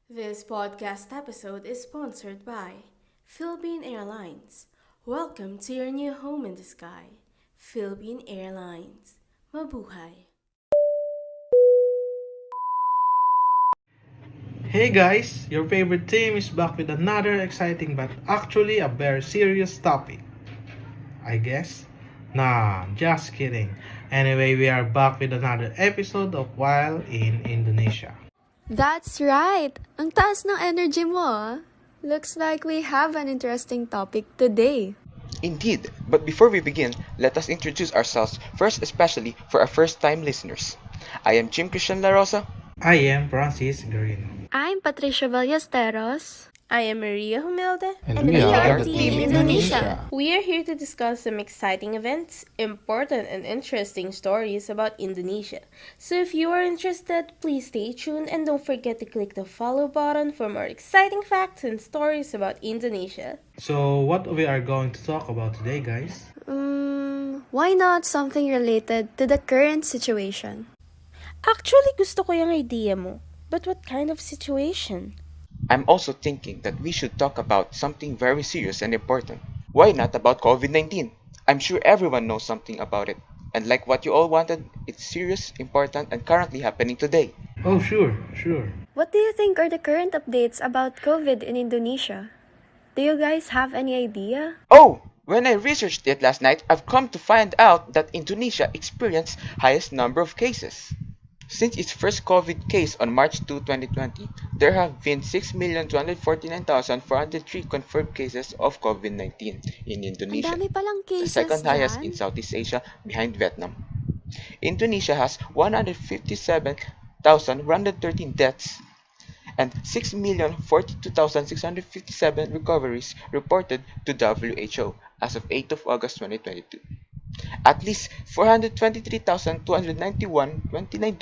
This podcast episode is sponsored by Philippine Airlines. Welcome to your new home in the sky. Philippine Airlines. Mabuhay. Hey guys, your favorite team is back with another exciting but actually a very serious topic. I guess? Nah, just kidding. Anyway, we are back with another episode of While in Indonesia. That's right! Ang taas ng energy mo, ah. Looks like we have an interesting topic today. Indeed, but before we begin, let us introduce ourselves first, especially for our first-time listeners. I am Jim Christian La Rosa. I am Francis Garino. I'm Patricia Ballesteros. I am Maria Humilde. And we are Team Indonesia. We are here to discuss some exciting events, important and interesting stories about Indonesia. So if you are interested, please stay tuned and don't forget to click the follow button for more exciting facts and stories about Indonesia. So, what we are going to talk about today, guys? Why not something related to the current situation? Actually, gusto ko yung idea mo. But what kind of situation? I'm also thinking that we should talk about something very serious and important. Why not about COVID-19? I'm sure everyone knows something about it. And like what you all wanted, it's serious, important, and currently happening today. Oh, sure. What do you think are the current updates about COVID in Indonesia? Do you guys have any idea? Oh! When I researched it last night, I've come to find out that Indonesia experienced highest number of cases. Since its first COVID case on March 2, 2020, there have been 6,249,403 confirmed cases of COVID-19 in Ang Indonesia, dami palang the cases second highest in dyan. Southeast Asia behind Vietnam. Indonesia has 157,113 deaths and 6,042,657 recoveries reported to WHO as of 8 of August 2022. At least 423,291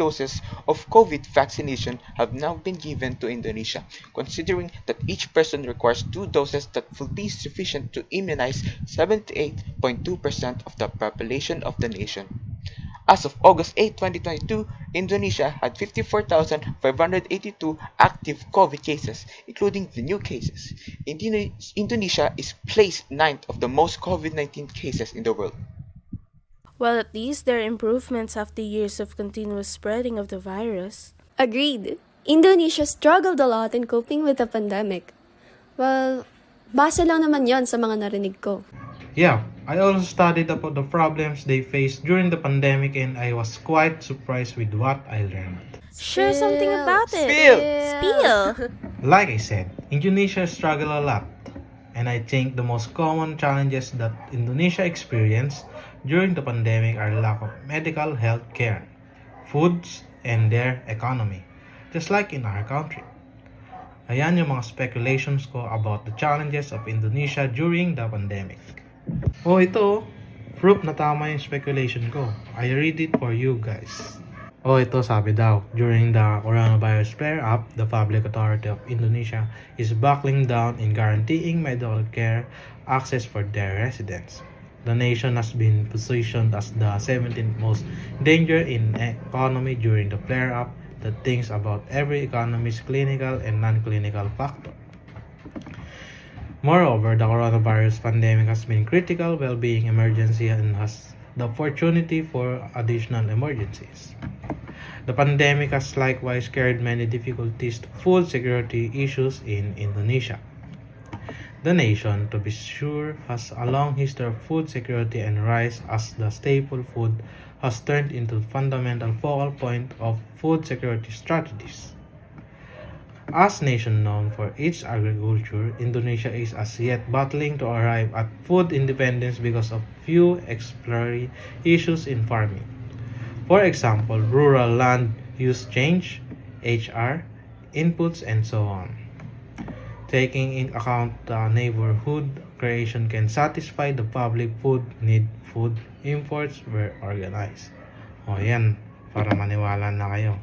doses of COVID vaccination have now been given to Indonesia, considering that each person requires 2 doses that will be sufficient to immunize 78.2% of the population of the nation. As of August 8, 2022, Indonesia had 54,582 active COVID cases, including the new cases. Indonesia is placed 9th of the most COVID-19 cases in the world. Well, at least there are improvements after years of continuous spreading of the virus. Agreed. Indonesia struggled a lot in coping with the pandemic. Well, base lang naman yon sa mga narinig ko. Yeah, I also studied about the problems they faced during the pandemic and I was quite surprised with what I learned. Share something about it. Spill. Like I said, Indonesia struggled a lot, and I think the most common challenges that Indonesia experienced during the pandemic are lack of medical health care, foods, and their economy, just like in our country. Ayan yung mga speculations ko about the challenges of Indonesia during the pandemic. Oh, ito, proof na tama yung speculation ko. I read it for you guys. Oh, ito sabi daw, during the coronavirus flare-up, the public authority of Indonesia is buckling down in guaranteeing medical care access for their residents. The nation has been positioned as the 17th most danger in economy during the flare-up that thinks about every economy's clinical and non-clinical factor. Moreover, the coronavirus pandemic has been critical well-being emergency and has the opportunity for additional emergencies. The pandemic has likewise carried many difficulties to food security issues in Indonesia. The nation, to be sure, has a long history of food security and rice as the staple food has turned into fundamental focal point of food security strategies. As nation known for its agriculture, Indonesia is as yet battling to arrive at food independence because of few exploratory issues in farming. For example, rural land use change, HR, inputs, and so on. Taking in account the neighborhood creation can satisfy the public food need, food imports were organized. O yan, para maniwala na kayo.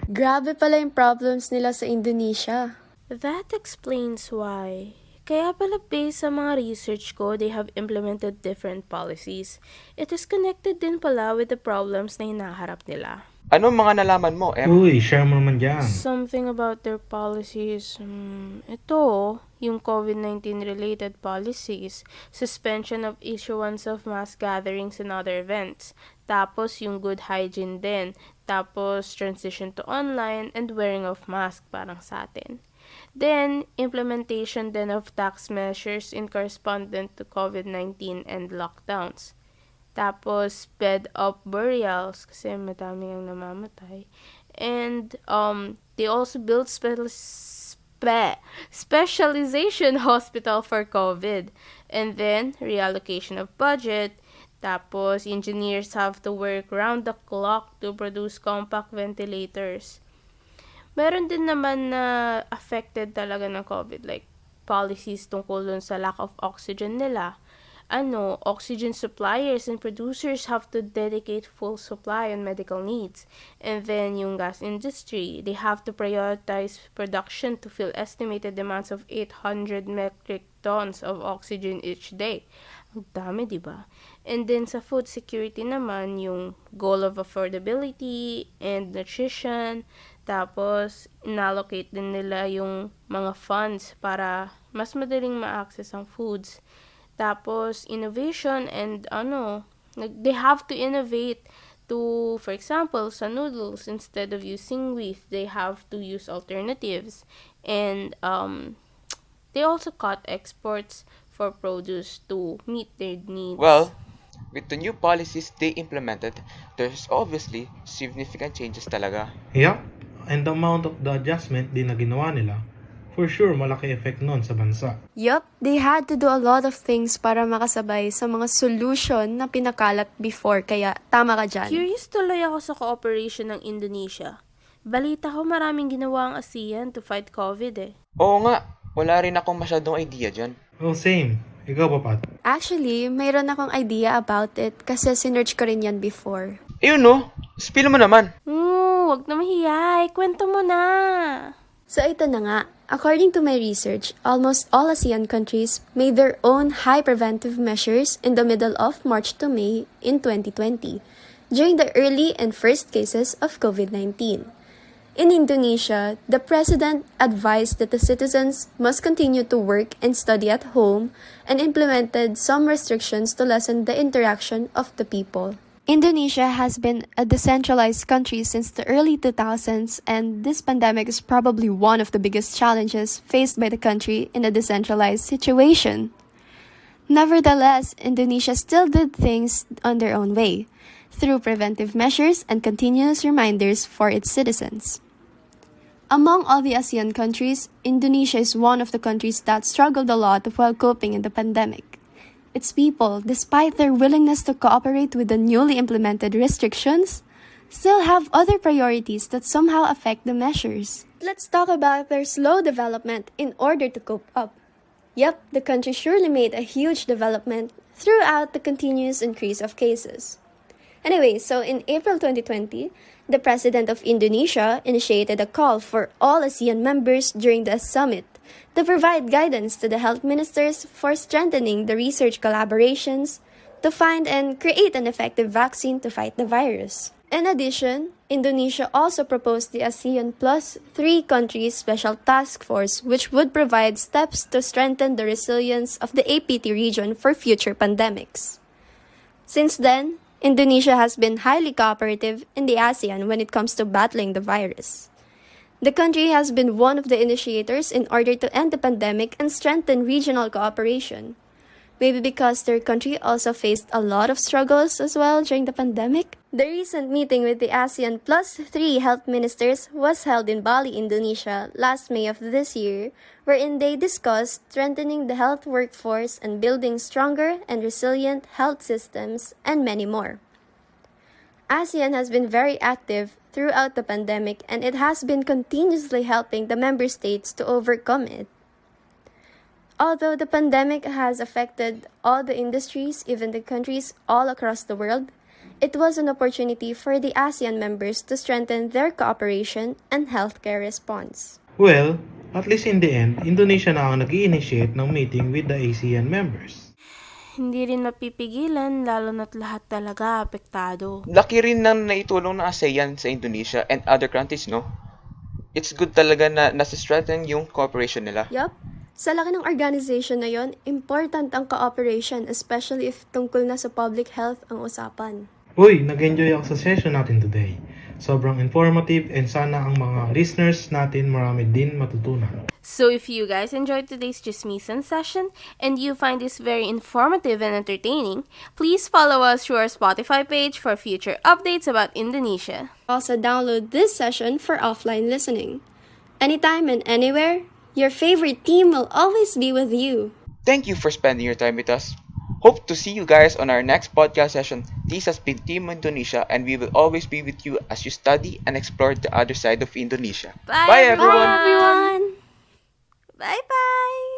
Grabe pala yung problems nila sa Indonesia. That explains why. Kaya pala based sa mga research ko, they have implemented different policies. It is connected din pala with the problems na hinaharap nila. Ano mga nalaman mo, Em? Uy, share mo naman dyan. Something about their policies. Ito, yung COVID-19 related policies. Suspension of issuance of mass gatherings and other events. Tapos yung good hygiene din. Tapos transition to online and wearing of mask parang sa atin. Then, implementation then of tax measures in correspondent to COVID-19 and lockdowns. Tapos, sped up burials kasi madami ang namamatay. And they also built specialization hospital for COVID. And then, reallocation of budget. Tapos, engineers have to work round the clock to produce compact ventilators. Meron din naman na affected talaga ng COVID, like policies tungkol dun sa lack of oxygen nila. Oxygen suppliers and producers have to dedicate full supply on medical needs. And then yung gas industry, they have to prioritize production to fill estimated demands of 800 metric tons of oxygen each day. Ang dami, di ba? And then sa food security naman, yung goal of affordability and nutrition. Tapos, inallocate din nila yung mga funds para mas madaling ma-access ang foods. Tapos, innovation and they have to innovate to, for example, sa noodles, instead of using wheat, they have to use alternatives. And they also cut exports for produce to meet their needs. Well, with the new policies they implemented, there's obviously significant changes talaga. Yup, and the amount of the adjustment din na ginawa nila, for sure malaki effect nun sa bansa. Yup, they had to do a lot of things para makasabay sa mga solution na pinakalat before, kaya tama ka dyan. Curious tuloy ako sa cooperation ng Indonesia. Balita ko maraming ginawa ang ASEAN to fight COVID eh. Oo nga, wala rin akong masyadong idea dyan. Oh, same. Ikaw pa, Pat? Actually, mayroon akong idea about it kasi sinearch ko rin yan before. Ayun no, spill mo naman. Wag na mahiya. Kwento mo na. So ito na nga, according to my research, almost all ASEAN countries made their own high preventive measures in the middle of March to May in 2020, during the early and first cases of COVID-19. In Indonesia, the president advised that the citizens must continue to work and study at home and implemented some restrictions to lessen the interaction of the people. Indonesia has been a decentralized country since the early 2000s, and this pandemic is probably one of the biggest challenges faced by the country in a decentralized situation. Nevertheless, Indonesia still did things on their own way, through preventive measures and continuous reminders for its citizens. Among all the ASEAN countries, Indonesia is one of the countries that struggled a lot while coping in the pandemic. Its people, despite their willingness to cooperate with the newly implemented restrictions, still have other priorities that somehow affect the measures. Let's talk about their slow development in order to cope up. Yep, the country surely made a huge development throughout the continuous increase of cases. Anyway, so in April 2020, the President of Indonesia initiated a call for all ASEAN members during the summit to provide guidance to the health ministers for strengthening the research collaborations to find and create an effective vaccine to fight the virus. In addition, Indonesia also proposed the ASEAN Plus 3 countries special task force, which would provide steps to strengthen the resilience of the APT region for future pandemics. Since then, Indonesia has been highly cooperative in the ASEAN when it comes to battling the virus. The country has been one of the initiators in order to end the pandemic and strengthen regional cooperation. Maybe because their country also faced a lot of struggles as well during the pandemic. The recent meeting with the ASEAN Plus 3 health ministers was held in Bali, Indonesia last May of this year, wherein they discussed strengthening the health workforce and building stronger and resilient health systems and many more. ASEAN has been very active throughout the pandemic, and it has been continuously helping the member states to overcome it. Although the pandemic has affected all the industries, even the countries all across the world, it was an opportunity for the ASEAN members to strengthen their cooperation and healthcare response. Well, at least in the end, Indonesia na ang nag-i-initiate ng meeting with the ASEAN members. Hindi rin mapipigilan lalo na't lahat talaga apektado. Laki rin ng naitulong ng ASEAN sa Indonesia and other countries, no? It's good talaga na nasa-strengthen yung cooperation nila. Yup. Sa laki ng organization na yon, important ang cooperation, especially if tungkol na sa public health ang usapan. Uy, nag-enjoy ako sa session natin today. Sobrang informative and sana ang mga listeners natin marami din matutunan. So if you guys enjoyed today's Chismisan session and you find this very informative and entertaining, please follow us through our Spotify page for future updates about Indonesia. Also download this session for offline listening. Anytime and anywhere, your favorite team will always be with you. Thank you for spending your time with us. Hope to see you guys on our next podcast session. This has been Team Indonesia, and we will always be with you as you study and explore the other side of Indonesia. Bye, everyone! Bye, everyone! Bye-bye!